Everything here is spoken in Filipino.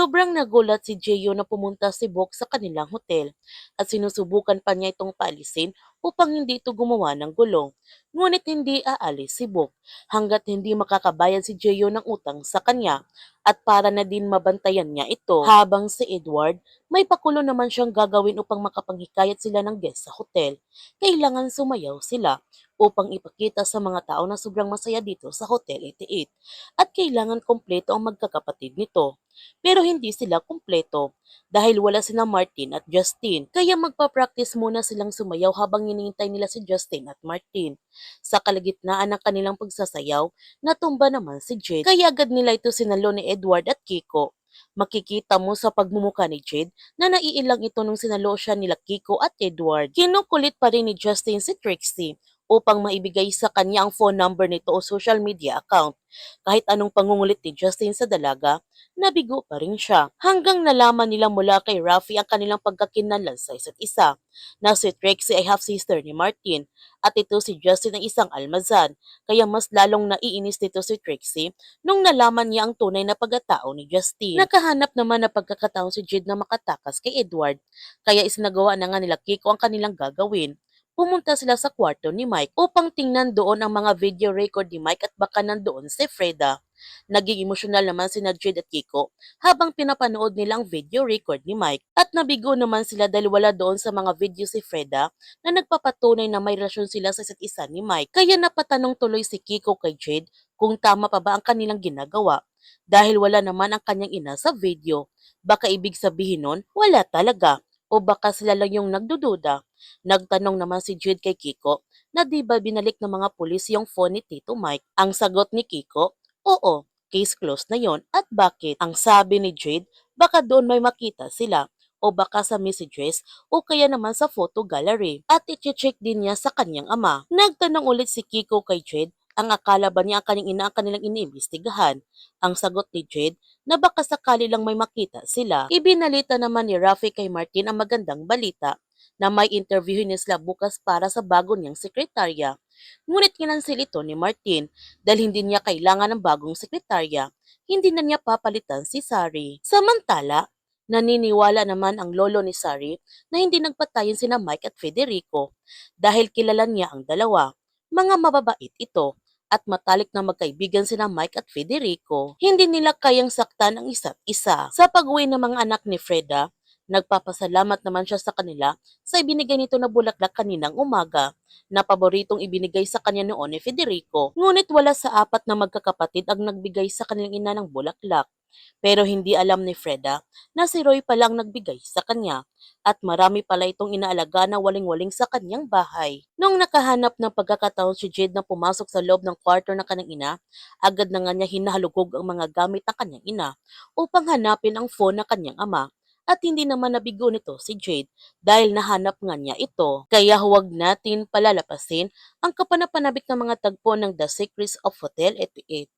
Sobrang nagulat si Jeyo na pumunta si Bok sa kanilang hotel at sinusubukan pa niya itong paalisin upang hindi ito gumawa ng gulong. Ngunit hindi aalis si Bok hanggat hindi makakabayad si Jeyo ng utang sa kanya at para na din mabantayan niya ito. Habang si Edward, may pakulo naman siyang gagawin upang makapanghikayat sila ng guest sa hotel. Kailangan sumayaw sila upang ipakita sa mga tao na sobrang masaya dito sa Hotel 88 at kailangan kompleto ang magkakapatid nito. Pero hindi sila kumpleto dahil wala sina Martin at Justin. Kaya magpa-practice muna silang sumayaw habang hinihintay nila si Justin at Martin. Sa kalagitnaan ng kanilang pagsasayaw, natumba naman si Jade. Kaya agad nila ito sinalo ni Edward at Kiko. Makikita mo sa pagmumuka ni Jade na naiilang ito nung sinalo siya nila Kiko at Edward. Kinukulit pa rin ni Justin si Trixie upang maibigay sa kanya ang phone number nito o social media account. Kahit anong pangungulit ni Justin sa dalaga, nabigo pa rin siya. Hanggang nalaman nila mula kay Rafi ang kanilang pagkakinlanlan sa isa't isa, na si Trixie ay half-sister ni Martin at ito si Justin ay isang almazan. Kaya mas lalong naiinis nito si Trixie nung nalaman niya ang tunay na pagkatao ni Justin. Nakahanap naman na pagkakataon si Jade na makatakas kay Edward, kaya isinagawa na nga nila Kiko ang kanilang gagawin. Pumunta sila sa kwarto ni Mike upang tingnan doon ang mga video record ni Mike at baka nandoon si Freda. Naging emosyonal naman sina Jade at Kiko habang pinapanood nila ang video record ni Mike. At nabigo naman sila dahil wala doon sa mga video si Freda na nagpapatunay na may relasyon sila sa isa't isa ni Mike. Kaya napatanong tuloy si Kiko kay Jade kung tama pa ba ang kanilang ginagawa. Dahil wala naman ang kanyang ina sa video. Baka ibig sabihin nun, wala talaga. O baka sila lang yung nagdududa. Nagtanong naman si Jade kay Kiko na di ba binalik ng mga pulis yung phone ni Tito Mike. Ang sagot ni Kiko, oo, case closed na yon. At bakit? Ang sabi ni Jade, baka doon may makita sila o baka sa messages o kaya naman sa photo gallery. At i-check din niya sa kanyang ama. Nagtanong ulit si Kiko kay Jade, ang akala ba niya ang kanyang ina ang kanilang iniimbestigahan? Ang sagot ni Jade, na baka sakali lang may makita sila. Ibinalita naman ni Rafi kay Martin ang magandang balita na may interview ni sila bukas para sa bago niyang sekretarya. Ngunit kinansil ito ni Martin dahil hindi niya kailangan ng bagong sekretarya. Hindi na niya papalitan si Sari. Samantala, naniniwala naman ang lolo ni Sari na hindi nagpatayin sina Mike at Federico dahil kilala niya ang dalawa. Mga mababait ito at matalik na magkaibigan sina Mike at Federico. Hindi nila kayang saktan ang isa't isa. Sa pag-uwi ng mga anak ni Freda, nagpapasalamat naman siya sa kanila sa ibinigay nito na bulaklak kaninang umaga, na paboritong ibinigay sa kanya noon ni Federico. Ngunit wala sa apat na magkakapatid ang nagbigay sa kanilang ina ng bulaklak. Pero hindi alam ni Freda na si Roy pa lang nagbigay sa kanya at marami pala itong inaalaga na waling-waling sa kanyang bahay. Nung nakahanap ng pagkakataon si Jade na pumasok sa loob ng kwarto ng kanyang ina, agad na nga niya hinahalugog ang mga gamit ng kanyang ina upang hanapin ang phone ng kanyang ama. At hindi naman nabigo nito si Jade dahil nahanap nga niya ito. Kaya huwag natin palalapasin ang kapanapanabik ng mga tagpo ng The Secrets of Hotel 88.